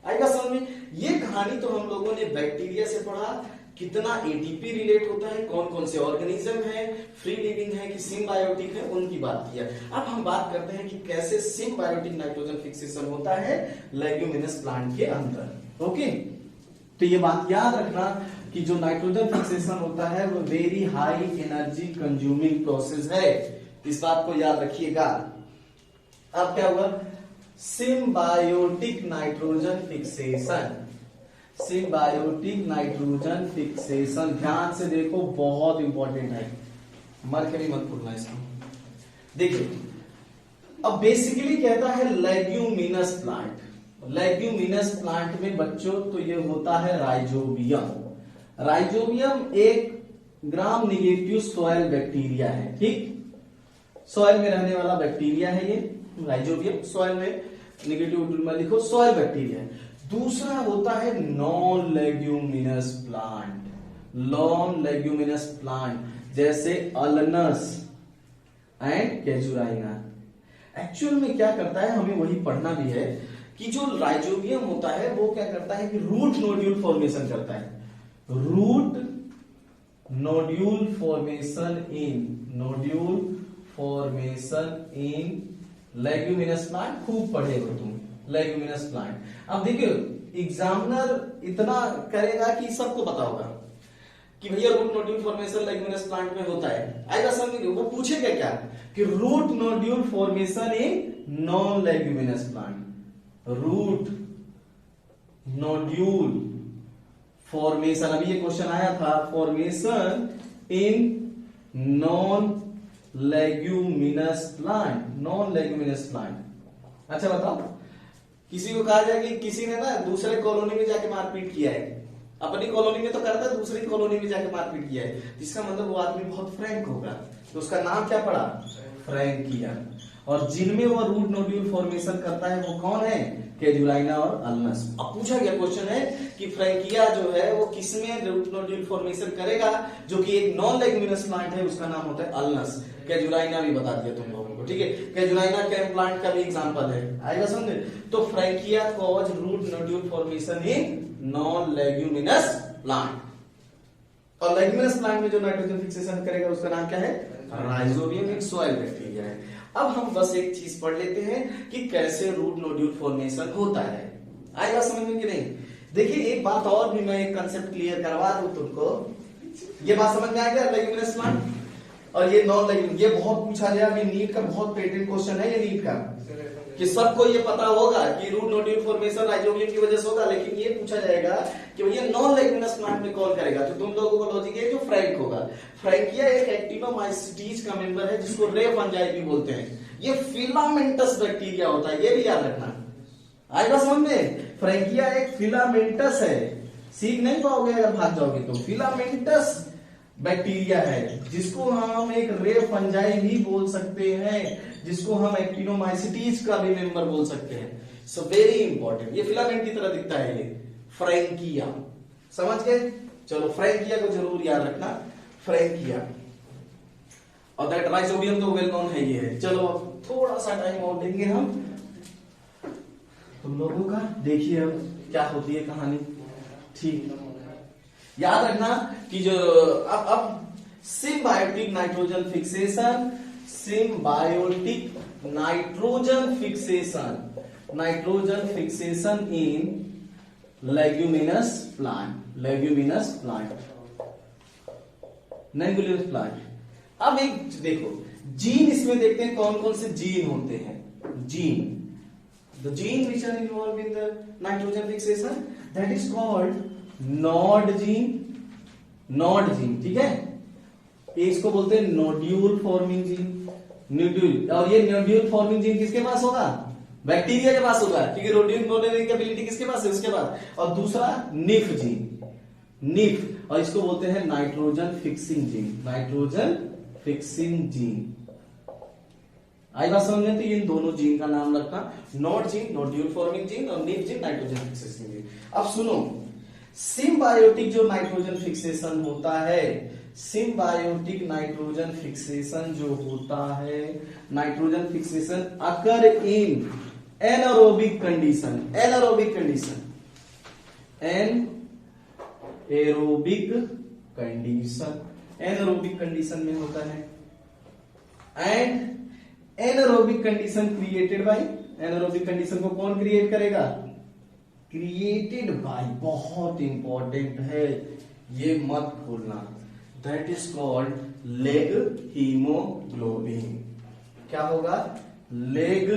आएगा समझ में, ये कहानी तो हम लोगों ने बैक्टीरिया से पढ़ा, कितना एटीपी रिलेट होता है, कौन कौन से ऑर्गेनिज्म है, फ्री लिविंग है कि सिम्बायोटिक है, उनकी बात किया। अब हम बात करते हैं कि कैसे सिम्बायोटिक नाइट्रोजन फिक्सेशन होता है लेग्यूमिनस प्लांट के अंदर। ओके, तो ये बात याद रखना कि जो नाइट्रोजन फिक्सेशन होता है वो very high energy consuming process है, इस बात को याद रखिएगा। अब क्या हुआ, symbiotic nitrogen fixation, symbiotic nitrogen fixation, ध्यान से देखो बहुत इंपॉर्टेंट है, मर के भी मत भूलना इसको। देखिए अब बेसिकली कहता है लेग्यूमिनस प्लांट, लेग्यूमिनस प्लांट में बच्चों तो ये होता है राइजोबियम। राइजोबियम एक ग्राम निगेटिव सॉइल बैक्टीरिया है, ठीक, सॉइल में रहने वाला बैक्टीरिया है ये राइजोबियम, सॉइल में निगेटिव में लिखो सॉइल बैक्टीरिया है। दूसरा होता है non leguminous plant, non leguminous plant जैसे अल्नस एंड कैजुराइना। एक्चुअल में क्या करता है, हमें वही पढ़ना भी है कि जो राइजोबियम होता है वो क्या करता है कि रूट नोड्यूल फॉर्मेशन करता है, root nodule formation in, nodule formation in leguminous plant. खूब पढ़े हो तुम लेग्यूमिनस प्लांट। अब देखिए एग्जामिनर इतना करेगा कि सबको पता होगा कि भैया root nodule formation leguminous plant में होता है, आएगा समझ में, वो पूछेगा क्या कि root nodule formation in non leguminous plant, root nodule formation, अभी ये क्वेश्चन आया था, formation in non leguminous plant, non leguminous plant. अच्छा बताओ, किसी को कहा जाए कि किसी ने ना दूसरे कॉलोनी में जाके मारपीट किया है, अपनी कॉलोनी में तो करता है, दूसरी कॉलोनी में जाके मारपीट किया है, जिसका मतलब वो आदमी बहुत फ्रैंक होगा, तो उसका नाम क्या पड़ा, फ्रैंकिया। और जिनमें वो रूट नोड्यूल फॉर्मेशन करता है वो कौन है, कैजुलाइना और अल्नस। अब पूछा गया क्वेश्चन है कि फ्रैंकिया जो है वो किसमें रूट नोड्यूल फॉर्मेशन करेगा, जो कि एक नॉन लेग्यूमिनस प्लांट है, उसका नाम होता है अल्नस। कैजुलाइना भी बता दिया तुम लोगों को, ठीक है, कैजुलाइना कैम प्लांट का भी एग्जांपल है, आएगा समझे। तो Frankia cause root nodule formation in non leguminous plant, और लेग्यूमिनस प्लांट में जो नाइट्रोजन फिक्सेशन करेगा उसका नाम क्या है, राइजोबियम, एक सॉइल बैक्टीरिया है। अब हम बस एक चीज पढ़ लेते हैं कि कैसे रूट नोड्यूल फॉर्मेशन होता है, आएगा समझ में कि नहीं। देखिए एक बात और भी मैं एक कंसेप्ट क्लियर करवा दूं तुमको, ये बात समझ में आ गया, लेग्यूमिनस प्लांट और ये नॉन लेग्यूमिनस, ये बहुत पूछा गया, अभी नीट का बहुत पेटेंट क्वेश्चन है ये नीट का, कि सबको ये पता होगा कि रूट नोड्यूल फॉर्मेशन राइजोबियम की वजह से होगा, लेकिन ये पूछा जाएगा कि भैया नॉन लेग्यूमिनस प्लांट में कौन करेगा, तो तुम लोगों को लॉजिक है जो फ्रैंक होगा। फ्रैंकिया एक एक्टिनोमाइसीटीज का मेंबर है जिसको रे फंजाई भी बोलते हैं, ये फिलामेंटस बैक्टीरिया होता है, ये भी याद रखना, आएगा समझ में। फ्रैंकिया एक फिलामेंटस है, सीख नहीं पाओगे अगर भाग जाओगे तो, फिलामेंटस बैक्टीरिया है जिसको हम एक रे फंजाई भी बोल सकते हैं, जिसको हम एक्टिनोमाइसीटीज का भी मेंबर बोल सकते हैं। So very important. ये फिलामेंट की तरह दिखता है, ये फ्रैंकिया, समझ गए? चलो फ्रैंकिया को जरूर याद रखना, फ्रैंकिया। और दैट राइजोबियम तो वेल नोन है, ये है। चलो अब थोड़ा सा टाइम और लेंगे हम तुम लोगों का, देखिए अब क्या होती है कहानी। ठीक, याद रखना कि जो अब symbiotic nitrogen fixation, symbiotic nitrogen fixation, nitrogen fixation in leguminous plant, leguminous plant, leguminous plant. अब एक देखो जीन, इसमें देखते हैं कौन कौन से जीन होते हैं। Gene, the gene which are involve in the nitrogen fixation, that is called nod gene, nod gene, ठीक है? इसको बोलते हैं नोड्यूल फॉर्मिंग जीन, नोड्यूल। और ये नोड्यूल फॉर्मिंग जीन किसके पास होगा? बैक्टीरिया के पास होगा, क्योंकि नोड्यूल होने की एबिलिटी किसके पास है? उसके पास। और दूसरा निफ जीन, निफ, और इसको बोलते हैं nitrogen fixing gene, nitrogen fixing gene. आई बात समझ में? तो इन दोनों जीन का नाम रखना, nod gene nodule forming gene, और nif gene nitrogen fixing gene. अब सुनो, सिम्बायोटिक जो नाइट्रोजन फिक्सेशन होता है, सिम्बायोटिक नाइट्रोजन फिक्सेशन जो होता है, नाइट्रोजन फिक्सेशन अकर इन anaerobic condition, anaerobic condition, anaerobic condition, anaerobic condition में होता है। And anaerobic condition created by, anaerobic condition को कौन क्रिएट करेगा? क्रिएटेड बाय, बहुत इंपॉर्टेंट है, ये मत भूलना, that is called leg haemoglobin. क्या होगा? Leg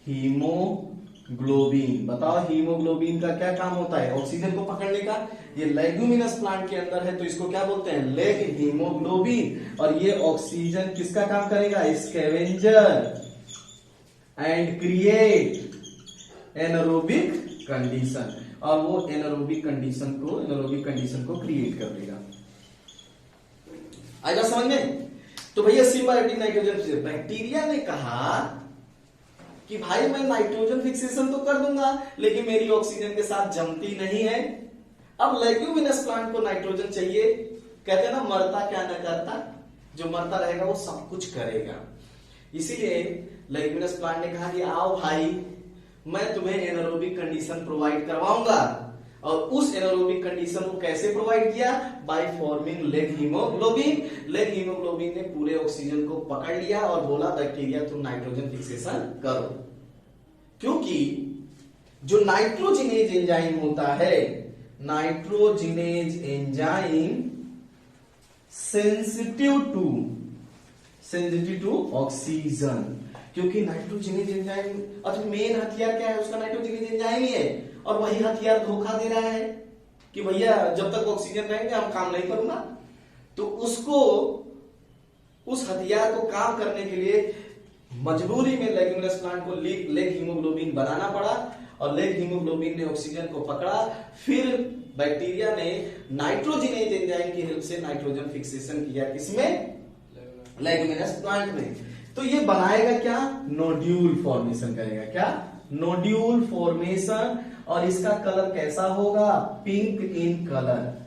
haemoglobin. बताओ हीमोग्लोबिन का क्या काम होता है? ऑक्सीजन को पकड़ने का। ये लेग्यूमिनस प्लांट के अंदर है, तो इसको क्या बोलते हैं? Leg haemoglobin. और ये ऑक्सीजन किसका काम करेगा? Scavenger and create anaerobic condition, और वो एनारोबिक कंडीशन को क्रिएट कर देगा। आएगा समझ में? तो भैया सिम्बायोटिक नाइट्रोजन, बैक्टीरिया ने कहा कि भाई मैं नाइट्रोजन फिक्सेशन तो कर दूंगा, लेकिन मेरी ऑक्सीजन के साथ जमती नहीं है। अब लेग्यूमिनस प्लांट को नाइट्रोजन चाहिए, कहते हैं ना मरता क्या न करता, जो मरता रहेगा वो सब कुछ करेगा। इसीलिए लेग्यूमिनस प्लांट ने कहा कि आओ भाई, मैं तुम्हें एनारोबिक कंडीशन प्रोवाइड करवाऊंगा। और उस एनारोबिक कंडीशन को कैसे प्रोवाइड किया? By forming leg haemoglobin. Leg haemoglobin ने पूरे ऑक्सीजन को पकड़ लिया और बोला बैक्टीरिया तुम नाइट्रोजन फिक्सेशन करो। क्योंकि जो नाइट्रोजिनेज एंजाइम होता है, nitrogenase enzyme sensitive to oxygen, क्योंकि नाइट्रोजिनेज एंजाइम अच्छा मेन हथियार क्या है उसका? नाइट्रोजिनेज एंजाइम ही है। और वही हथियार धोखा दे रहा है कि भैया जब तक ऑक्सीजन रहेंगे हम काम नहीं करूंगा। तो उसको, उस हथियार को काम करने के लिए मजबूरी में लेग्यूमिनस प्लांट को लेग हीमोग्लोबिन बनाना पड़ा, और लेग हीमोग्लोबिन ने ऑक्सीजन को पकड़ा। फिर बैक्टीरिया ने नाइट्रोजिनेज एंजाइम की हेल्प से नाइट्रोजन फिक्सेशन किया, किसमें? लेग्यूमिनस प्लांट में। तो ये बनाएगा क्या? नोड्यूल फॉर्मेशन करेगा। क्या? Nodule formation. और इसका कलर कैसा होगा? Pink in colour.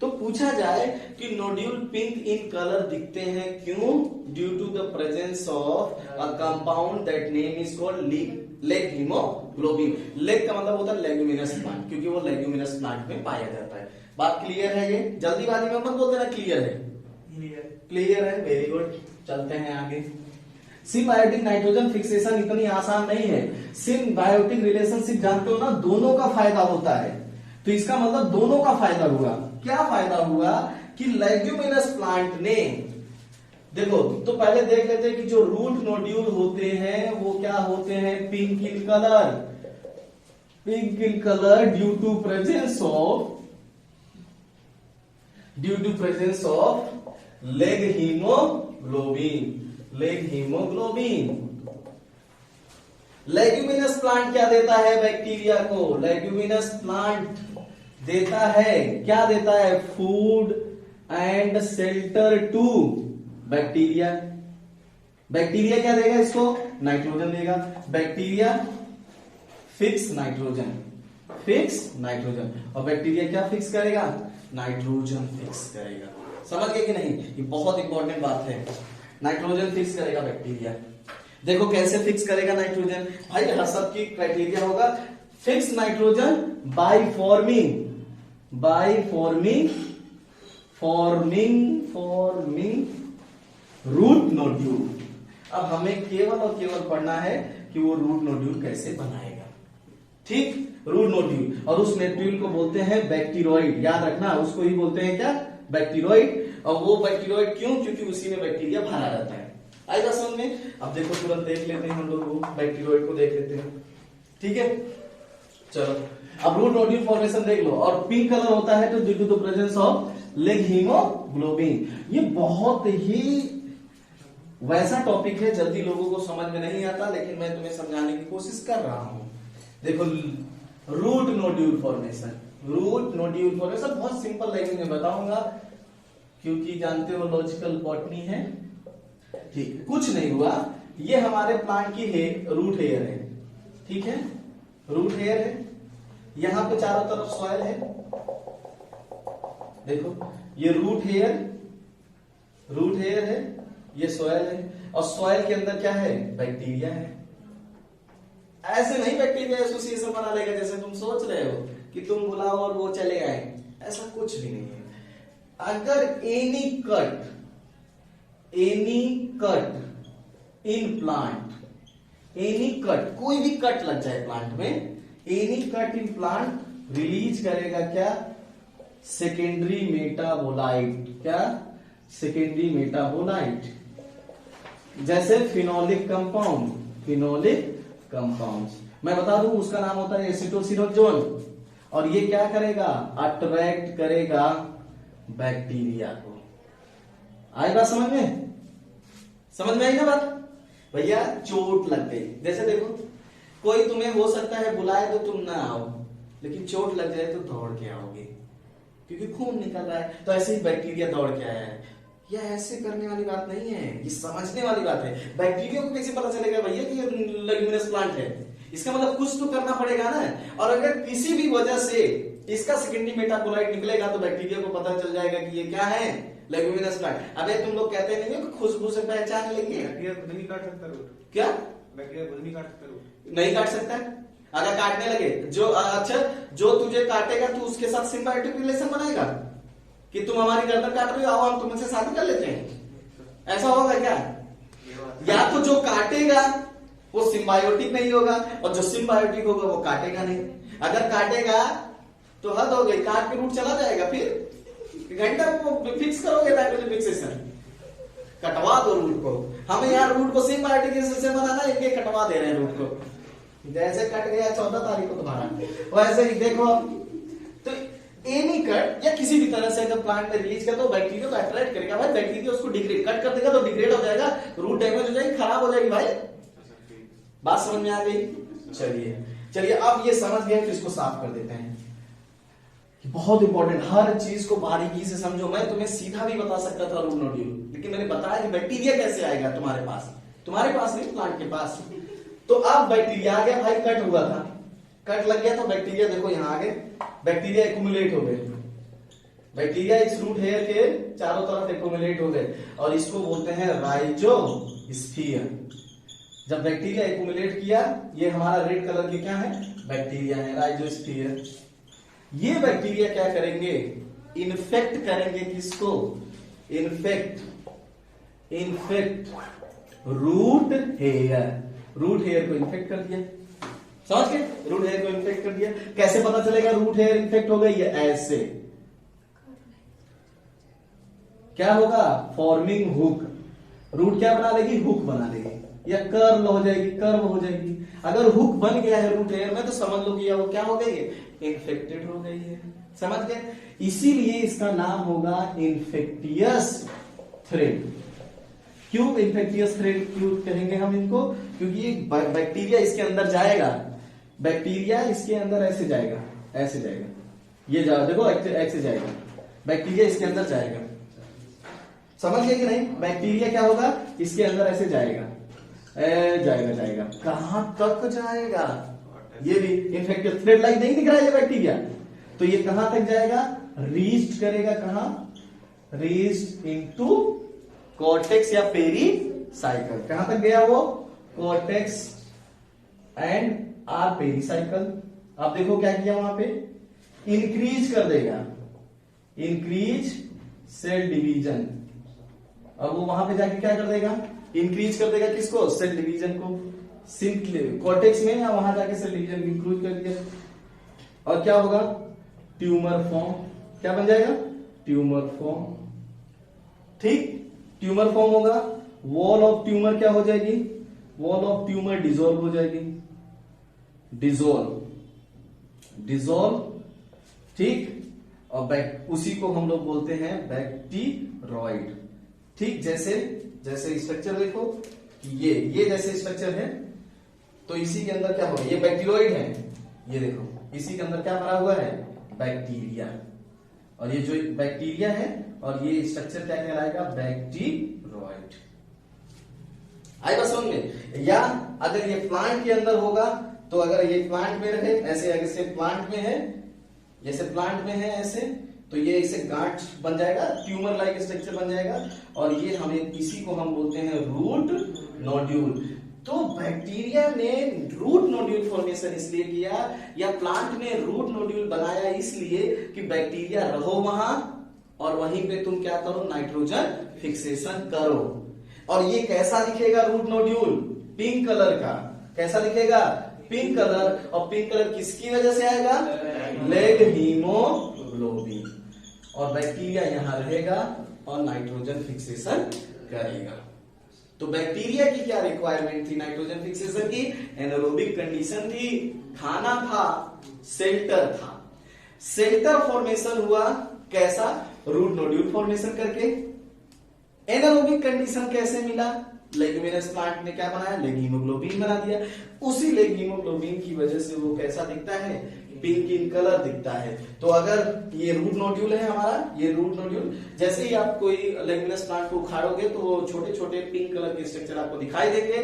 तो पूछा जाए कि नोड्यूल पिंक इन कलर दिखते हैं क्यों? Due to the presence of a compound that name is called leg haemoglobin. Leg का मतलब होता है लेग्यूमिनस प्लांट, क्योंकि वो लेग्यूमिनस प्लांट में पाया जाता है। बात क्लियर है? ये जल्दीबाजी में मत बोलते ना, क्लियर है? क्लियर है, वेरी गुड। चलते हैं आगे। सिम्बायोटिक नाइट्रोजन फिक्सेशन इतनी आसान नहीं है। सिम्बायोटिक रिलेशनशिप जानते हो ना, दोनों का फायदा होता है। तो इसका मतलब दोनों का फायदा हुआ। क्या फायदा हुआ? कि लेग्यूमिनस प्लांट ने, देखो तो पहले देख लेते हैं कि जो रूट नोड्यूल होते हैं वो क्या होते हैं? Pink in colour, pink in colour due to presence of leg haemoglobin, leg haemoglobin. Leguminous plant क्या देता है बैक्टीरिया को? लेग्यूमिनस प्लांट देता है, क्या देता है? Food and shelter to bacteria. Bacteria क्या देगा इसको? नाइट्रोजन देगा। Bacteria fix nitrogen, fix nitrogen. और बैक्टीरिया क्या फिक्स करेगा? नाइट्रोजन फिक्स करेगा। समझ गए कि नहीं? ये बहुत इंपॉर्टेंट बात है। नाइट्रोजन फिक्स करेगा बैक्टीरिया। देखो कैसे फिक्स करेगा नाइट्रोजन भाई, हर सब की क्राइटेरिया होगा fix nitrogen by forming root nodule. अब हमें केवल और केवल पढ़ना है कि वो रूट नोड्यूल कैसे बनाएगा। ठीक, रूट नोड्यूल, और उस नोड्यूल को बोलते हैं बैक्टीरियोइड। याद रखना, उसको ही बोलते हैं क्या? बैक्टीरियोइड। और वो बैक्टीरियोइड क्यों? क्योंकि उसी में बैक्टीरिया भरा रहता है। आएगा समझ में? अब देखो तुरंत देख लेते हैं हम लोग, बैक्टीरियोइड को देख लेते हैं। ठीक है, चलो अब रूट नोड्यूल फॉर्मेशन देख लो। और पिंक कलर होता है तो due to the presence of leg haemoglobin. ये बहुत ही वैसा टॉपिक है, जल्दी लोगों को समझ में नहीं आता, लेकिन मैं तुम्हें समझाने की कोशिश कर रहा हूं। देखो root nodule formation, root nodule formation बहुत सिंपल लैंग्वेज में बताऊंगा, क्योंकि जानते हो लॉजिकल बॉटनी है। ठीक, कुछ नहीं हुआ, ये हमारे प्लांट की रूट हेयर है। ठीक है, रूट हेयर है, यहां पे चारों तरफ सॉइल है। देखो ये रूट हेयर है, ये सॉइल है, और सॉइल के अंदर क्या है? बैक्टीरिया है। ऐसे नहीं बैक्टीरिया एसोसिएशन बना लेगा जैसे तुम सोच रहे हो कि तुम बुलाओ और वो चले आए, ऐसा कुछ भी नहीं है। अगर any cut in plant, any cut, कोई भी कट लग जाए प्लांट में, any cut in plant release करेगा क्या? Secondary metabolite. क्या? Secondary metabolite. जैसे फिनोलिक कंपाउंड, मैं बता दूं उसका नाम होता है एसिटोसिनोजोन। और ये क्या करेगा? अट्रैक्ट करेगा बैक्टीरिया को। आई बात समझ में? समझ में आई ना बात? भैया चोट लग गई, जैसे देखो कोई तुम्हें हो सकता है बुलाए तो तुम ना आओ, लेकिन चोट लग जाए तो दौड़ के आओगे, क्योंकि खून निकल रहा है। तो ऐसे ही बैक्टीरिया दौड़ के आया है। यह ऐसे करने वाली बात नहीं है, ये समझने वाली बात है। बैक्टीरिया को कैसे पता चलेगा भैया कि ये लेग्यूमिनस प्लांट है? इसका मतलब कुछ तो करना पड़ेगा ना। और अगर किसी भी वजह से इसका सेकेंडरी मेटाबोलाइट निकलेगा तो बैक्टीरिया को पता चल जाएगा कि ये क्या है? Leguminous plant. अबे तुम लोग कहते नहीं हो कि खुशबू से पहचान लेंगे? बैक्टीरिया खुद नहीं काट सकता रूट। क्या? बैक्टीरिया खुद नहीं काट सकता रूट। नहीं काट सकता है। अगर काटने लगे जो तुझे काटेगा तू उसके साथ सिम्बायोटिक रिलेशन बनाएगा कि तुम हमारी गर्दन काट रहे हो, आओ हम तुमसे शादी कर लेते हैं, ऐसा होगा क्या? या तो जो काटेगा वो सिम्बायोटिक नहीं होगा, और जो सिम्बायोटिक होगा वो काटेगा नहीं। अगर काटेगा तो हद हो गई, काट के रूट चला जाएगा, फिर घंटा फिक्स करोगे नाइट्रोजन फिक्सेशन, कटवा दो रूट को। हमें यहाँ रूट को सिम्बायोटिक से बनाना है, ये कटवा दे रहे हैं रूट को। जैसे कट गया 14 तारीख को तुम्हारा, वैसे ही देखो। तो एनी कट या किसी भी तरह से अगर प्लांट में रिलीज कर दो, बैक्टीरिया को अट्रैक्ट करेगा भाई, बैक्टीरिया उसको डिग्रेड कट कर देगा तो डिग्रेड हो जाएगा, रूट डैमेज हो जाएगी, खराब हो जाएगी भाई। बात समझ में आ गई? चलिए अब ये समझ गए तो इसको साफ कर देते हैं। बहुत इंपॉर्टेंट, हर चीज को बारीकी से समझो। मैं तुम्हें सीधा भी बता सकता था रूट नोड्यूल, लेकिन मैंने बताया कि बैक्टीरिया कैसे आएगा तुम्हारे पास नहीं, प्लांट के पास। तो अब बैक्टीरिया आ गया भाई, कट हुआ था, कट लग गया तो बैक्टीरिया देखो यहां आ गए, बैक्टीरिया एक्यूमुलेट हो गए। बैक्टीरिया इस रूट हेयर के चारों तरफ एक्यूमुलेट हो गए, और इसको बोलते हैं राइजोस्फीयर। जब बैक्टीरिया एक्यूमुलेट किया, ये हमारा रेड कलर की क्या है? बैक्टीरिया है, राइजोस्फीयर। ये बैक्टीरिया क्या करेंगे? इन्फेक्ट करेंगे किसको? इन्फेक्ट रूट हेयर को इन्फेक्ट कर दिया। समझ गए? रूट हेयर को इन्फेक्ट कर दिया। कैसे पता चलेगा रूट हेयर इन्फेक्ट हो गई है? ऐसे क्या होगा? Forming hook. रूट क्या बना लेगी? हुक बना लेगी, या कर्व हो जाएगी। अगर हुक बन गया है रूट हेयर में तो समझ लो कि वो क्या हो गई है? इन्फेक्टेड हो गई है। समझ गए? इसीलिए इसका नाम होगा इन्फेक्टियस थ्रेड। क्यों इन्फेक्टियस थ्रेड क्यों कहेंगे हम इनको? क्योंकि ये बैक्टीरिया इसके अंदर जाएगा, बैक्टीरिया इसके अंदर ऐसे जाएगा, ये जाओ देखो ऐसे जाएगा, बैक्टीरिया इसके अंदर जाएगा। समझ गए कि नहीं? बैक्टीरिया क्या होगा? इसके अंदर ऐसे जाएगा, जाएगा। कहां तक जाएगा? ये भी इन्फेक्टेड थ्रेड लाइक नहीं दिख रहा है ये बैक्टीरिया, तो ये कहां तक जाएगा, रीच्ड करेगा कहां, रीच्ड इनटू कॉर्टेक्स या पेरीसाइकल। कहां तक गया वो, कॉर्टेक्स एंड आर पेरीसाइकल। आप देखो क्या किया वहां पे, इंक्रीज कर देगा, इंक्रीज सेल डिवीजन। अब वो वहां पे जाके क्या कर देगा, इंक्रीज कर देगा किसको, सेल डिवीजन को, कॉर्टेक्स में, या वहां जाके सेल डिवीजन इंक्रीज कर दिया, और क्या होगा, ट्यूमर फॉर्म। क्या बन जाएगा, ट्यूमर फॉर्म। ठीक, ट्यूमर फॉर्म होगा, वॉल ऑफ ट्यूमर क्या हो जाएगी, वॉल ऑफ ट्यूमर डिसॉल्व हो जाएगी, डिसॉल्व। ठीक, और उसी को हम लोग बोलते हैं बैक्टीरॉइड। ठीक, जैसे स्ट्रक्चर देखो कि ये जैसे स्ट्रक्चर है, तो इसी के अंदर क्या होगा, ये बैक्टीरॉइड है, ये देखो इसी के अंदर क्या भरा हुआ है, बैक्टीरिया। और ये जो बैक्टीरिया है और ये स्ट्रक्चर क्या कहलाएगा, बैक्टीरॉइड। आई बात समझ में। या अगर ये प्लांट के अंदर होगा, तो अगर ये प्लांट में रहे ऐसे, अगर प्लांट में है, जैसे प्लांट में है ऐसे, तो ये इसे गांठ बन जाएगा, ट्यूमर लाइक स्ट्रक्चर बन जाएगा, और ये हमें इसी को हम बोलते हैं रूट नोड्यूल। तो बैक्टीरिया ने रूट नोड्यूल फॉर्मेशन इसलिए किया, या प्लांट ने रूट नोड्यूल बनाया इसलिए कि बैक्टीरिया रहो वहां और वहीं पे तुम क्या करो, नाइट्रोजन फिक्सेशन करो। और ये कैसा दिखेगा रूट नोड्यूल, पिंक कलर का। कैसा दिखेगा, पिंक कलर। और पिंक कलर किसकी वजह से आएगा, लेग हीमोग्लोबिन। और बैक्टीरिया यहां रहेगा और नाइट्रोजन फिक्सेशन करेगा। तो बैक्टीरिया की क्या रिक्वायरमेंट थी नाइट्रोजन फिक्सेशन की, एनारोबिक कंडीशन थी, खाना था, शेल्टर था। शेल्टर फॉर्मेशन हुआ कैसा, रूट नोड्यूल फॉर्मेशन करके। एनारोबिक कंडीशन कैसे मिला, लेग्यूमिनस प्लांट ने क्या बनाया, लेग हीमोग्लोबिन बना दिया। उसी लेग हीमोग्लोबिन की वजह से वो कैसा दिखता है, पिंक इन कलर दिखता है। तो अगर ये रूट नोड्यूल है हमारा, ये रूट नोड्यूल, जैसे ही आप कोई लेग्यूमिनस प्लांट को उखाड़ोगे तो वो छोटे छोटे पिंक कलर के स्ट्रक्चर आपको दिखाई देंगे,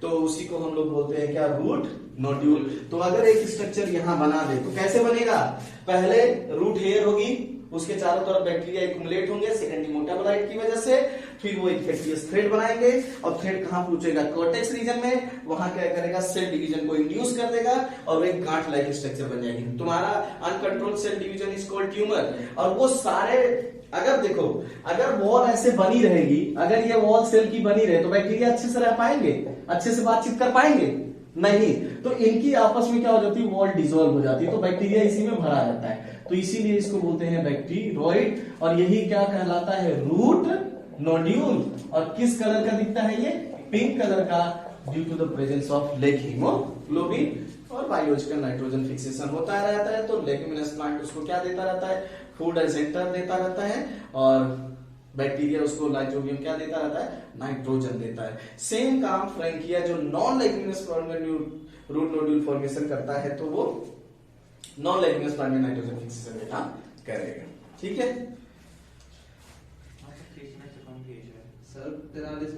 तो उसी को हम लोग बोलते हैं क्या, रूट नोड्यूल। तो अगर एक स्ट्रक्चर यहां बना दे तो कैसे बनेगा, पहले रूट हेयर होगी, उसके चारों तरफ बैक्टीरिया एक्युमुलेट होंगे सेकेंडरी मेटाबोलाइट की वजह से, फिर वो इन्फेक्टियस थ्रेड बनाएंगे, और थ्रेड कहां पहुंचेगा, कॉर्टेक्स रीजन में, वहां क्या करेगा, सेल डिवीजन को इंड्यूस कर देगा और एक गांठ लाइक स्ट्रक्चर बन जाएगी। तुम्हारा uncontrolled cell division is called tumour. और वो सारे, अगर देखो, अगर वॉल ऐसे बनी रहेगी, अगर ये वॉल सेल की बनी रहे, तो बैक्टीरिया अच्छे से रह पाएंगे, अच्छे से बातचीत कर पाएंगे नहीं, तो इनकी आपस में क्या हो जाती है, वॉल डिसॉल्व हो जाती है, तो बैक्टीरिया इसी में भरा रहता है। तो इसीलिए इसको बोलते हैं बैक्टीरॉइड। और यही क्या कहलाता है, रूट नोड्यूल। और किस कलर का दिखता है ये, पिंक कलर का, due to the presence of leg haemoglobin. और बायोलॉजिकल नाइट्रोजन फिक्सेशन होता रहता है, तो लेग्यूमिनस प्लांट उसको क्या देता रहता है, फूड एजेंटर देता रहता है, और बैक्टीरिया उसको नाइट्रोबियम क्या देता रहता है, नाइट्रोजन देता है। सेम काम फ्रैंकिया जो non leguminous root nodule formation करता है, तो वो नॉन लेग्यूमिनस प्लांट में नाइट्रोजन फिक्सेशन का काम करेगा। ठीक है हाँ, तो 43 में से कम की एज है। सर 43